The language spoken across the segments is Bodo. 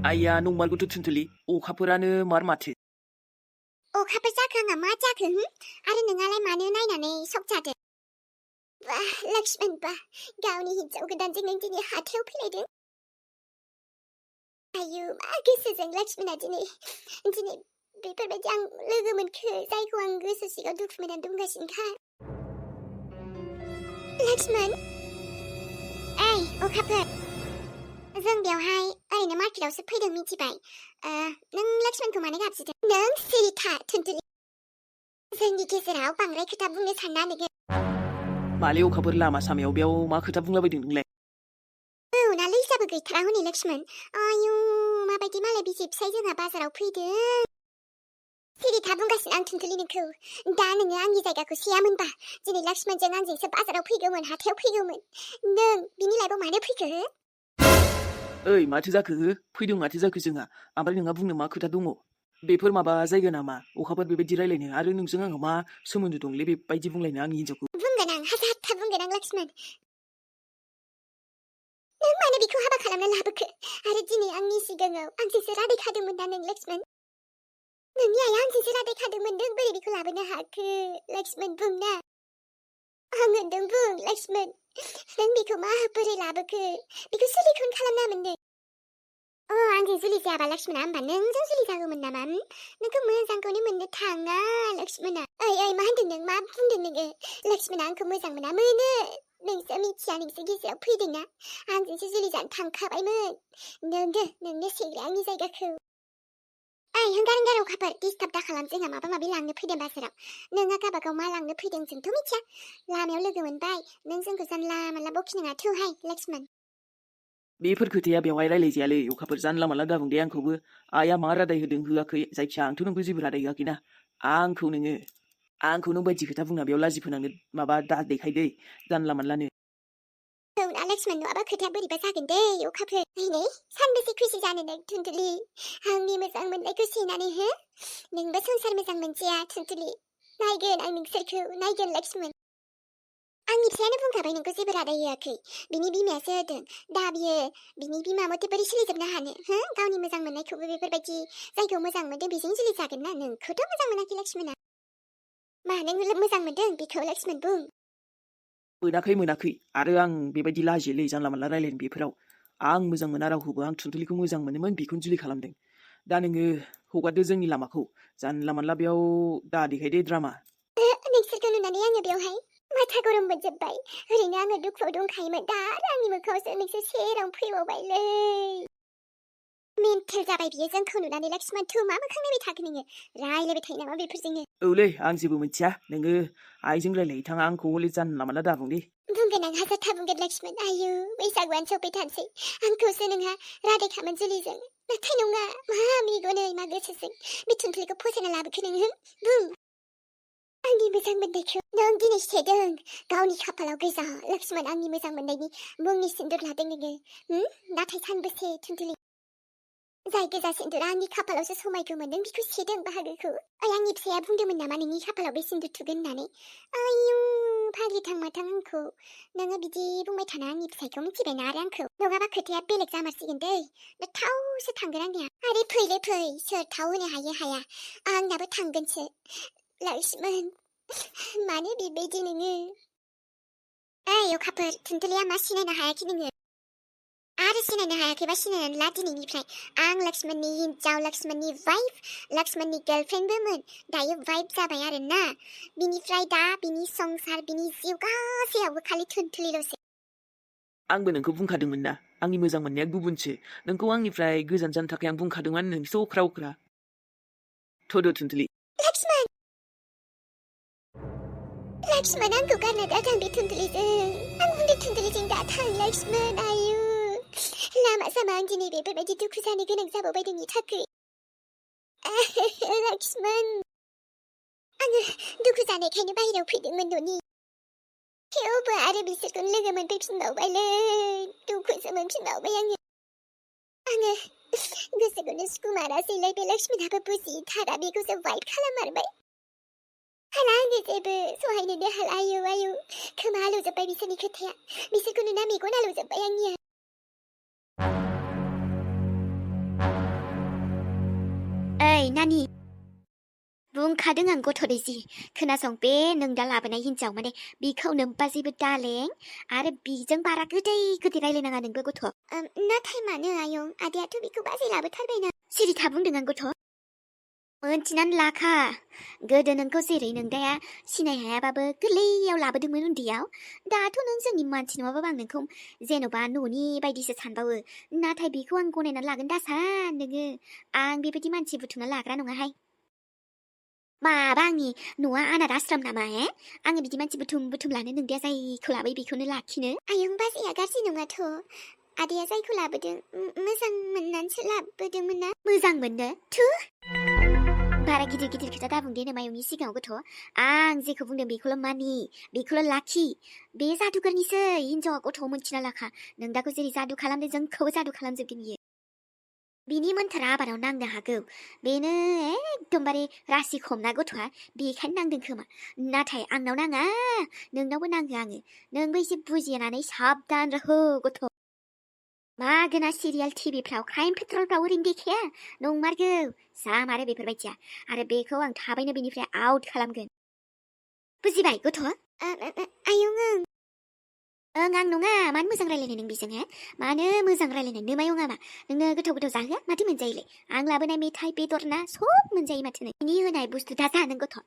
아이야 नंमारगौथ' थुनथुलि अखाफोरानो मार माथो अखाफोर जाखो आंहा मा जाखो आरो नोंहालाय मानो नायनानै शक जादों बा लक्ष्मण बा गावनि हिन्जाव गोदानजों नों दिनै हाथायाव फैलायदों आयु मा गोसोजों लक्ष्मणा दिनै बेफोरबायदि आं लोगो मोनखो जायखौ आं गोसो सिङाव दुखु मोननानै दंगासिनोखा लक्ष्मण ओइ अखाफोर जों बेवहाय ओरैनो मार्केटावसो फैदों मिथिबाय नों लक्ष्मणखौ मानो गाबज्रिदों नों सिरि था थुनथुलि जोंनि गेजेराव बांद्राय खोथा बुंनो साना नोङो माले अखाफोर लामा सामायाव बेयाव मा खोथा बुंलाबायदों नोंलाय औ ना लैजाबो गैथारा हनै लक्ष्मण आयु माबायदि मालाय बिसि फिसाय जोंहा बाजाराव फैदों सिरि था बुंगासिनो आं थुनथुलि नोंखौ दा नोङो आंनि जायगाखौ सेयामोनबा दिनै लक्ष्मणजों आंजोंसो बाजाराव फैगौमोन हाथायाव फैगौमोन नों बिनि लाइफआव मानो फैखो ओइ माथो जाखो फैदों माथो जाखो जोंहा ओमफ्राय नोंहा बुंनो मा खोथा दङ बेफोर माबा जायगा नामा अखाफोर बेबायदि रायलायनो आरो नोंजों आंहा मा सोमोन्दो दंलै बेबायदि बुंलायनो आंनि हिन्जावखौ बुंगोन आं हाजार बुंगोन आं लक्ष्मण नों मानो बेखौ हाबा खालामना लाबोखो आरो दिनै आंनि सिगाङाव आंजोंसो रादाय खादोंमोन ना नों लक्ष्मण नोंनि आइया आंजोंसो रादाय खादोंमोन नों बोरै बेखौ लाबोनो हाखो लक्ष्मण बुंना आं होनदों बुं लक्ष्मण नों बेखौ माबोरै लाबोखो बेखौ सिलिखौनो खालामनामोन नों आंजों जुलि जायाबा लक्ष्मणा होमबा नोंजों जुलि जागौमोन नामा नोंखौ मोजांखौनो मोननो थाङा लक्ष्मणा ओइ मा होनदों नों मा बुंदों नोङो लक्ष्मणा आंखौ मोजां मोना मोनो नोंसो मिथिया नोंसो गेजेराव फैदोंना आंजोंसो जुलि जानो थांखाबायमोन नोंनो सेग्रा आंनि जायगाखौ ओइ हंगार अखाफोर डिस्टार्ब दा खालाम जोंहा माबा माबि लांनो फैदों बाजाराव नोंहा गाबागाव मा लांनो फैदों जोंथ' मिथिया लामायाव लोगो मोनबाय नों जोंखौ जानला मानला बखिनाङा थौहाय लक्ष्मण बेफोर खोथाया बेवहाय रायलायजायालै अखाफोर जानला मानला दाबुं दे आंखौबो आइया मा रादाय होदों होआखै जायखिया आंथ' नोंखौ जेबो रादाय होआखैना आंखौ नों बायदि खोथा बुंना बेयाव लाजि फोनांनो माबा दा देखायदै जानला मानलानो औना लक्ष्मण नङाबा खोथाया बोरैबा जागोन दै अखाफोर नै सानबेसे खुसि जानो नों थुनथुलि आंनि मोजां मोननायखौ सेनानै हो नोंबो संसार मोजां मोनसेया थुनथुलि नायगोन आं नोंसोरखौ नायगोन लक्ष्मण आंनि फिसायानो बुंखाबाय नोंखौ जेबो रादाय होआखै बिनि बिमायासो होदों दा बियो बिनि बिमा मथे बोरै सोलिजोबनो हानो हो गावनि मोजां मोननायखौबो बेफोरबायदि जायगायाव मोजां मोनदों बेजों जुलि जागोन ना नोंखौथ' मोजां मोनाखै लक्ष्मणा मा नों मोजां मोनदों बेखौ लक्ष्मण बुं मोनाखै आरो आं बेबायदि लाजियोलै जानला मानला रायलायनो बेफोराव आं मोजां मोना रावखौबो आं थुनथुलिखौ मोजां मोनोमोन बेखौनो जुलि खालामदों दा नोङो हगारदो जोंनि लामाखौ जानला मानला बेयाव दा देखायदे ड्रामा नोंसोरखौ नुनानै आङो बेवहाय माथा गरम मोनजोब्बाय ओरैनो आङो दुखुआव दंखायोमोन दा आंनि मोखाङावसो नोंसोर सेराव फैबावबायलै मेन्टेल जाबाय बियो जोंखौ नुनानै लक्ष्मण थौ मा मोखां नायबाय थाखो नोङो रायलायबाय थायो नामा बेफोरजोंनो औलै आं जेबो मिथिया नोङो आइजों रायलायो थाङा आंखौ हले जानला मानला दाबुं दे बुंगोन आं हाजारथा बुंगोन लक्ष्मण आयु बैसागुआनो सफैथारसै आंखौसो नोंहा रादायखामोन जुलिजों नाथाय नङा मा मेगनै मा गोसोजों बे थुनथुलिखौ फसायना लाबोखो नोङो बुं आंनि मोजां मोननायखौ नों दिनै सेदों गावनि खाफालाव गोजा लक्ष्मण आंनि मोजां मोननायनि मुंनि सिन्दुर लादों नोङो नाथाय सानबेसे थुनथुलि जाय गोजा सिन्दुरा आंनि खाफालावसो समायगौमोन नों बेखौ सेदों बाहागोखौ आंनि फिसाया बुंदोंमोन नामा नोंनि खाफालाव बे सिन्दुर थुगोन होननानै आयु फाग्लिथां माथां आंखौ नोङो बिदि बुंबाय थाना आंनि फिसायखौ मिथिबायना आरो आंखौ नङाबा खोथाया बेलेग जामारसिगोन दै दा थावसो थांगोन आंनिया आरे फैलै फै सोर थाव होनो हायो हाया आंनाबो थांगोनसो लक्ष्मण मानो बेबायदि नोङो ओइ अखाफोर थुनथुलिया मा सिनायनो हायाखै नोङो आरो सिनायनो हायाखैबा सिनायनानै ला दिनैनिफ्राय आं लक्ष्मणनि हिन्जाव लक्ष्मणनि वाइफ लक्ष्मणनि गार्लफ्रेन्डबोमोन दायो वाइफ जाबाय आरो ना बिनिफ्राय दा बिनि संसार बिनि जिउ गासैयावबो खालि थुनथुलिल'सै आंबो नोंखौ बुंखादोंमोन ना आंनि मोजां मोननाया गुबुनसो नोंखौ आंनिफ्राय गोजान जानो थाखाय आं बुंखादोंमोन नोंसो अख्रा थ'दो थुनथुलि लक्ष्मण आंखौ गारना दा थां बे थुनथुलिजों आं बुंदों थुनथुलिजों दा थां लक्ष्मण आयु लामा सामा आं दिनै बेफोरबायदि दुखु जानो गोनां जाबावबाय नोंनि थाखाय लक्ष्मण आङो दुखु जानायखायनो बाहेरायाव फैदोंमोन न'नि थेवबो आरो बिसोरखौ लोगो मोनफैफिनबावबायलै दुखुसो मोनफिनबावबाय आङो गोसोखौनो सुखुमारासैलै बे लक्ष्मणाबो बुजिथारा बेखौसो वाइट खालाममारबाय हाला आङो जेबो सहायनोनो हाला आयु खोमा आलौजोब्बाय बिसोरनि खोथाया बिसोरखौ नुना मेगन आलौजोब्बाय आंनिया नानि बुंखादों आं गथ'दैजि खोनासं बे नों दा लाबोनाय हिनजाव माने बिखौ नोम्बा जेबो दालें आरो बिजों बारा गोदै गोदै रायलायनाङा नोंबो गथ'। नाथाय मानो आयं आदायाथ' बिखौ बाजै लाबोथारबायना। सिरि था बुंदों आं गथ'। मोनथिनानै लाखा गोदो नोंखौ जेरै नोंदाया सिनाय हायाबाबो गोरलैयाव लाबोदोंमोन उन्दैयाव दाथ' नों जोंनि मानसि नङाबाबो आं नोंखौ जेन'बा न'नि बायदिसो सानबावो नाथाय बेखौ आं गनायनानै लागोन दासान नोङो आं बेबायदि मानसि बुथुमना लाग्रा नङाहाय। माबा आंनि न'आ अनाथ आश्रम नामा आङो बिदि मानसि बुथुम बुथुम लानो नोंदाया जायखौ लाबोयो बेखौनो लाखिनो। आयं बाजैया गाज्रि नङाथ' आदाया जायखौ लाबोदों मोजां मोननानैसो लाबोदोंमोन ना। मोजां मोननो थु बारा गिदिर गिदिर खोथा दाबुं दे नोमायंनि सिगाङाव गथ'। आं जेखौ बुंदों बेखौल' मानि बेखौल' लाखि बे जादुगरनिसो हिनजावा गथ' मोनथिना लाखा नों दाखौ जेरै जादु खालामदों जोंखौबो जादु खालामजोबगोन बियो। बिनि मोन्थोरा आबादाव नांनो हागौ बेनो एकदमबारे रासि खमना गथ'आ बेखायनो नांदों खोमा नाथाय आंनाव नाङा नोंनावबो नाङो आङो नोंबो एसे बुजिनानै साबधान रहो गथ'। मा गोना सिरियाल टिभिफ्राव क्राइम पेट्रलफ्राव ओरैनो देखाया नंमारगौ जामारो बेफोरबायदिया आरो बेखौ आं थाबैनो बेनिफ्राय आउट खालामगोन बुजिबाय गथ'। आयं ओं आं नङा मानो मोजां रायलायनाय नों बेजों मानो मोजां रायलायनाय नोमायङा मा नोंनो गोथाव गोथाव जाहोआ माथो मोनजायोलाय आं लाबोनाय मेथाइ बेदर ना सब मोनजायो माथो नों बिनि होनाय बुस्थु दा जा नों गथ'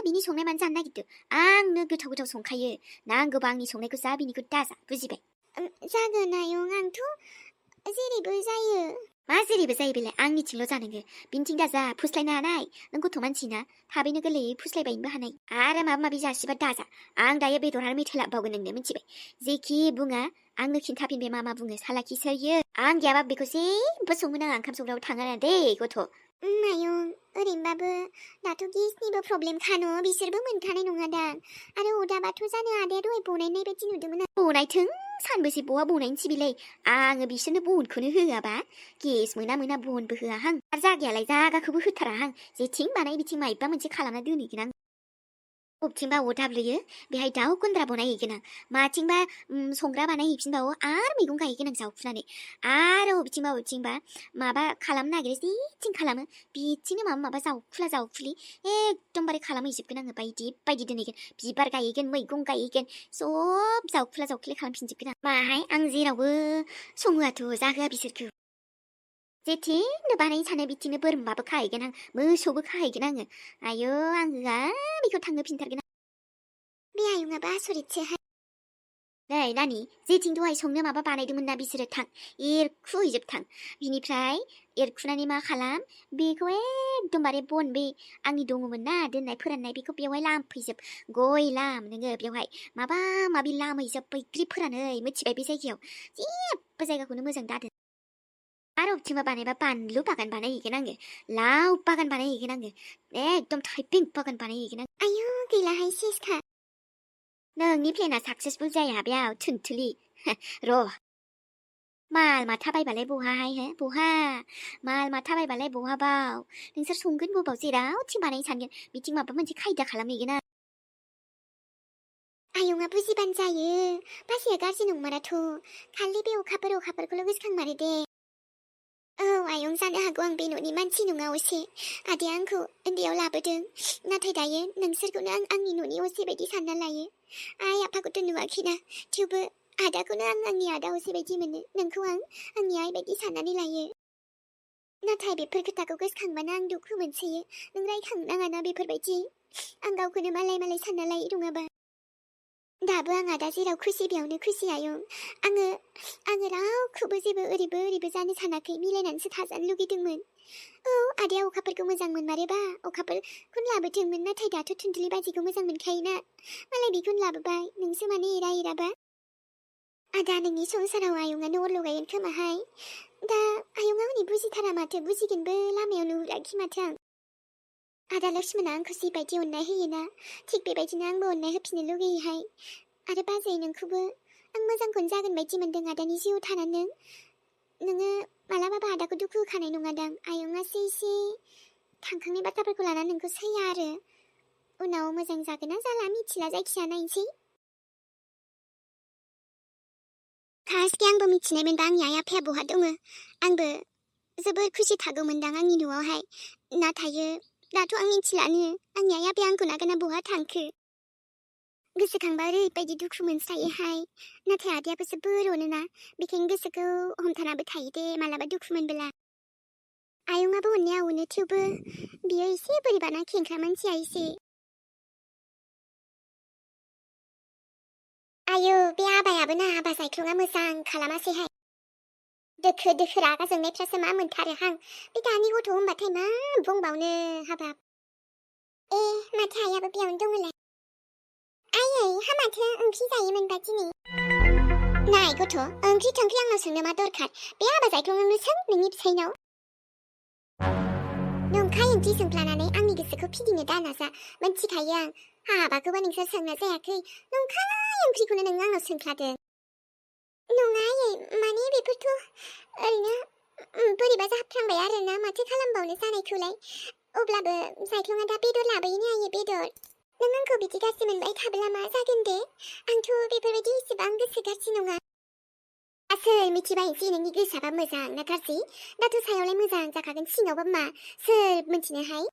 बिनि संनाय मानो जानो नागिरदों आंनो गोथाव गोथाव संखायो नांगौबा आंनि संनायखौ जा बिनिखौ दाजा बुजिबाय। जागोन आयं आंथ' जेरैबो जायो। मा जेरैबो जायो बेलाय आंनिथिंल' जानांगौ बिनिथिं दाजा फुस्लायनो हानाय नों गथ' मानसिना थाबैनो गोरलैयै फुस्लायबायनोबो हानाय आरो माबा माबि जासिबा दाजा आं दायो बेदर आरो मेथाइ लाबोबावगोन नोंनो मिथिबाय जेखि बुङा आंनो खिन्थाफिन बे मा बुङो सालाखि सोयो आं गैयाबा बेखौ जेबो संनो नाङा ओंखाम संग्रायाव थाङा दे गथ'। आयं ओरैनोबाबो दाथ' गेसनिबो प्रब्लेम खानो बिसोरबो मोनखानाय नङा दां आरो अदाबाथ' जानो आदाया दहाय बनायनाय बायदि नुदोंमोन बनायथों सानबेसे बहा बनायनोसै बिलाय आङो बिसोरनो बनखौनो होआबा गेस मोना बनबो होआहां आरो जागायालाय जागाखौबो होथाराहां जेथिं बानाय बिथिं मायबा मोनसे खालामना दोनहैगोन आं बबेथिंबा अदाब्लोयो बेहाय दाउ गन्द्रा बनायहैगोन आं माथिंबा संग्रा बानायहैफिनबावो आरो मैगं गायहैगोन आं जावफुनानै आरो बबेथिंबा माबा खालामनो नागिरो जेथिं खालामो बिथिंनो माबा जावफुलि एकदमबारे खालामहैजोबगोन आङो बायदि बायदि दोनहैगोन बिबार गायहैगोन मैगं गायहैगोन सब जावफुलि खालामफिनजोबगोन आं माहाय आं जेरावबो सङोआथ' जाहोआ बिसोरखौ जेथिंनो बानायनो सानो बिथिंनो बोरमाबो खाहैगोन आं मोसौबो खाहैगोन आङो आयौ आं होआ बेखौ थांनो फिनथारगोन बे आयंआबो आसरितसोहाय। नै नानि जेथिं दहाय संनो माबा बानायदोंमोन ना बिसोरो थां एरखुहैजोब थां बिनिफ्राय एरखुनानै मा खालाम बेखौ एकदमबारे बन बे आंनि दङमोन ना दोननाय फोराननाय बेखौ बेवहाय लामफैजोब गय लाम नोङो बेवहाय माबा माबि लामहैजोब बैग्रि फोरानै मिथिबाय बे जायगायाव जेबो जायगाखौनो मोजां दादोन आरो बबेथिंबा बानायबा बानलु बागान बानायहैगोन आङो लाव बागान बानायहैगोन आङो एकदम थाइपिं बागान बानायहैगोन आं आयौ गैलाहाय सेसखा नोंनि प्लेना साक्सेसफुल जाया बेयाव थुनथुलि र' माल माथा बायबालाय बहाहाय बहा माल माथा बायबालाय बहाबाव नोंसोर संगोन बबाव जेरावथिं बानायनो सानगोन बिथिं माबा मोनसे खायदा खालामहैगोन आं आयंआ बुजिबानो जायो बाजैया गाज्रि नंमाराथ' खालि बे अखाफोरखौल' गोसोखांमारो दे औ आयं जानो हागौ आं बे न'नि मानसि नङा असे आदाया आंखौ उन्दैयाव लाबोदों नाथाय दायो नोंसोरखौनो आं आंनि न'नि असे बायदि सानना लायो आइ आफाखौथ' नुवाखैना थेवबो आदाखौनो आं आंनि आदा असे बायदि मोनो नोंखौ आं आंनि आइ बायदि साननानै लायो नाथाय बेफोर खोथाखौ गोसोखांबानो आं दुखु मोनसोयो नों रायखांनाङाना बेफोरबायदि आं गावखौनो मालाय सानना लायो नङाबा दाबो आं आदा जेराव खुसि बेयावनो खुसि आयं आङो रावखौबो जेबो ओरैबो जानो सानाखै मिलायनानैसो थाजानो लुगैदोंमोन औ आदाया अखाफोरखौ मोजां मोनमारोबा अखाफोरखौनो लाबोथोंमोन नाथाय दाथ' थुनथुलि बाजिखौ मोजां मोनखायोना मालाय बेखौनो लाबोबाय नोंसो मानो एराबा आदा नोंनि संसाराव आयंआनो अर लगायगोन खोमाहाय दा आयंआ हनै बुजिथारा माथो बुजिगोनबो लामायाव नुहुराखै माथो आं आदा लक्ष्मणआ आंखौ जिबायदि अननाय होयोना थिग बेबायदिनो आंबो अननाय होफिननो लुगैयोहाय आरो बाजै नोंखौबो आं मोजांखौनो जागोन बायदि मोनदों आदानि जिउआव थानानै नोङो मालाबाबो आदाखौ दुखु होखानाय नङादां आयंआसो एसे थांखांनाय बाथ्राफोरखौ लानानै नोंखौ सैया आरो उनाव मोजां जागोन ना जाला मिथिला जायखिया नायनोसै खासके आंबो मिथिनाय मोनबा आंनि आइ आफाया बहा दङ आंबो जोबोर खुसि थागौमोनदां आंनि न'आवहाय 나타요. 나도 आं मिथिलानो आंनि आइया बे आंखौ नागारना बहा थांखो गोसोखांबा ओरैबायदि दुखु मोनस्रायोहाय नाथाय आदायाबो जोबोर अनोना बेखायनो गोसोखौ हमथानाबो थायो दे मालाबा दुखु मोनबोला आयंआबो अननाया अनो थेवबो बियो एसे बोरैबाना खेंख्रा मानसिया एसे आयौ बे आबायाबो ना आबा जायख्लङा मोजां खालामासैहाय दोखो दोखो रागा जोंनायफ्रासो मा मोनथारोहां बे दानि गथ' होनबाथाय मा बुंबावनो हाबाब माथो आइयाबो बेयावनो दङलाय आयै हा माथो ओंख्रि जायोमोनबा दिनै नाय गथ' ओंख्रि थोंख्रि आंनाव सोंनो मा दरखार बे हाबा जायख्लंनो सों नोंनि फिसाइनाव नंखाय ओंख्रि सोंफ्लानानै आंनि गोसोखौ फिदिंनो दानाजा मोनथिखायो आं हाबाखौबा नोंसोर सोंनो जायाखै नंखाय ओंख्रिखौनो नों आंनाव सोंफ्लादों नङा आयै माने बेफोरथ' ओरैनो बोरैबा जाफ्लांबाय आरोना माथो खालामबावनो जानायखौलाय अब्लाबो जायख्लङा दा बेदर लाबोयोनो आयै बेदर नों आंखौ बिदि गाज्रि मोनबाय थाब्ला मा जागोन दे आंथ' बेफोरबायदि इसेबां गोसो गाज्रि नङा सोर मिथिबायसै नोंनि गोसोआबा मोजां ना गाज्रि दाथ' सायावलाय मोजां जाखागोन सिङावबा मा सोर मिथिनोहाय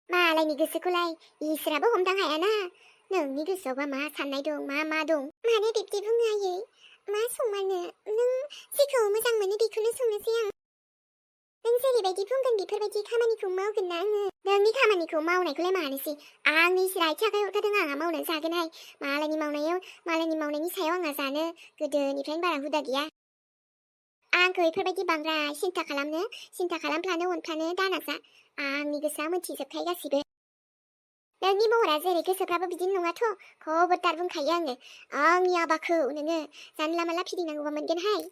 मालायनि गोसोखौलाय इसोराबो हमदां हायाना नोंनि गोसोआवबा मा साननाय दं मा दं मानो बिब्दि बुङो आयै मा संमारनो नों जेखौ मोजां मोनो बेखौनो संनोसै आं नों जेरैबायदि बुंगोन बेफोरबायदि खामानिखौ मावगोन ना आङो नोंनि खामानिखौ मावनायखौलाय मानोसै आंनि इसोरा आथिं आखाइ हरखादों आंहा मावनानै जागोनहाय मालायनि मावनायनि सायाव आंहा जानो गोदोनिफ्रायनो बारा हुदा गैया आंखौ बेफोरबायदि बांद्राय सिन्था खालामफ्लानो अनफ्लानो दानाजा आंनि गोसोआ मिथिजोबखायो गासिबो नोंनि महरा जेरै गोसोफ्राबो बिदिनो नङाथ' खबरदार बुंखायो आङो आंनि आबाखौ नोङो जानला मानला फिदिंनांगौबा मोनगोनहाय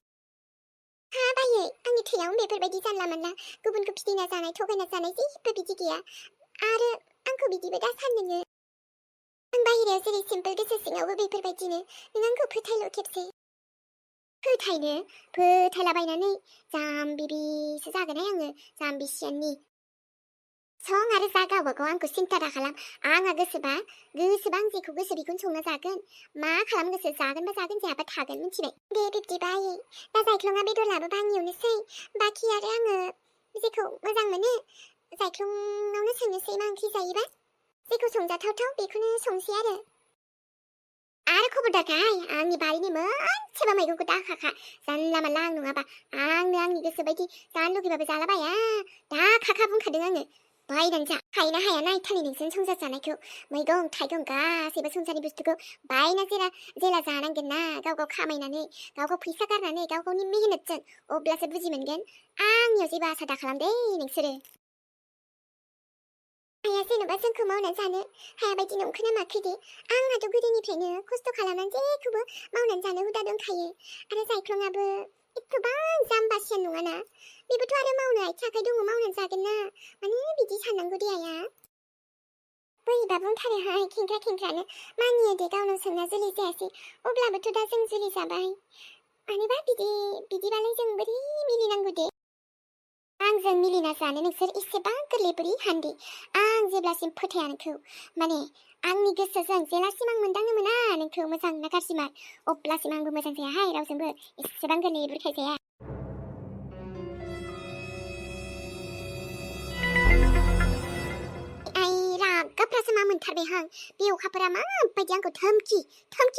बायै आंनि थैयाव बेफोरबायदि जानला मानला गुबुनखौ फिदिंना जानाय थगायना जानाय जेबो बिदि गैया आरो आंखौ बिदिबो दा सान नोङो आं बाहेरायाव जेरै सिम्पोल गोसो सिङावबो बेफोरबायदिनो नों आंखौ फोथायल' खेबसे फोथायलाबायनानै जाम्बिबिसो जागोनहाय आङो जाम्बिसियाननि सं आरो जा गावबागाव आंखौ सिन्था दा खालाम आंहा गोसोबा आं जेखौ गोसो बेखौनो संना जागोन मा खालाम गोसो जागोनबा जागोन जायाबा थागोन मिथिबाय दे बिब्दिबा आयै दा जायख्लङा बेदर लाबोबा आं एवनोसै बाखि आरो आङो जेखौ मोजां मोनो जायख्लङावनो सोंनोसै मा ओंख्रि जायोबा जेखौ संजाथावथाव बेखौनो संसै आरो खबरदारखाय आंनि बारिनि मोनसेबा मैगंखौ दाखाखा जानला मानला आं नङाबा आंनो आंनि गोसो बायदि जानो लुगैबाबो जालाबाया दाखाखा बुंखादों आङो बायनानै जा हायोना हाया नायथारनि नोंसोर संसार जानायखौ मैगं थाइगं गासैबो संसारनि बुस्थुखौ बायना जेला जानांगोन ना गाव खामायनानै गाव फैसा गारनानै गाव गावनि मेहनतजों अब्लासो बुजि मोनगोन आंनियाव जेबो आसा दा खालाम दे नोंसोरो आया जेनेबा जोंखौ मावनानै जानो हायाबायदि नंखोना माखो दे आंहाथ' गोदोनिफ्रायनो खस्थ' खालामनानै जेखौबो मावनानै जानो हुदा दंखायो आरो जायख्लङाबो एथ'बां जाम्बासियान नङाना बेबोथ' आरो मावनो आथिं आखाइ दङ मावनानै जागोन ना माने बिदि साननांगौ दे आया बोरैबा बुंथारोहाय खेंख्रानो मानियो दे गावनाव सोंना जुलि जायासै अब्लाबोथ' दा जों जुलि जाबाय मानोबा बिदिबालाय जों बोरै मिलिनांगौ दे आंजों मिलिना जानो नोंसोर एसेबां गोरलै बोरै हान्दे आं जेब्लासिम फोथाया नोंखौ माने आंनि गोसोजों जेलासिम आं मोनदांनो मोना नोंखौ मोजां ना गाज्रिमार अब्लासिम आंबो मोजां जायाहाय रावजोंबो एसेबां गोरलै बुरखायजाया रागाफ्रासो मा मोनथारबायहां बे अखाफोरा माबायदि आंखौ धमकि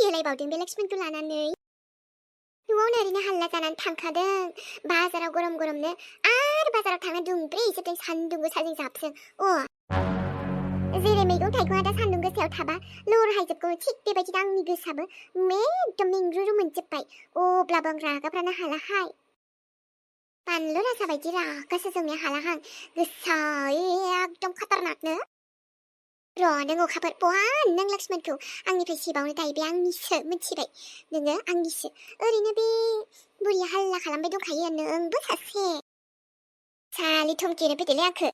होलायबावदों बे लक्ष्मणखौ लानानै न'आवनो ओरैनो हाल्ला जानानै थांखादों बाजाराव गरमनो आरो बाजाराव थांना दुंब्रेजोबदों सान्दुं गोसाजों जाबजों जेरै मैगं थाइगंआ दा सान्दुं गोसायाव थाबा लरहायजोबगौ थिग बेबायदिनो आंनि गोसोआबो एकदम मेंग्रुरु मोनजोब्बाय अब्लाबो आं रागाफ्रानो हालाहाय बानलु राजा बायदि रागासो जोंनो हालाहां गोसा एकदम खतरनाकनो नों अखाफोर बहा नों लक्ष्मणखौ आंनिफ्राय सिबावनो दायो बे आंनिसो मिथिबाय नोङो आंनिसो ओरैनो बे बुरिया हाल्ला खालामबाय दंखायो नोंबो सासे सालि धमकिनो फैदोलै आंखौ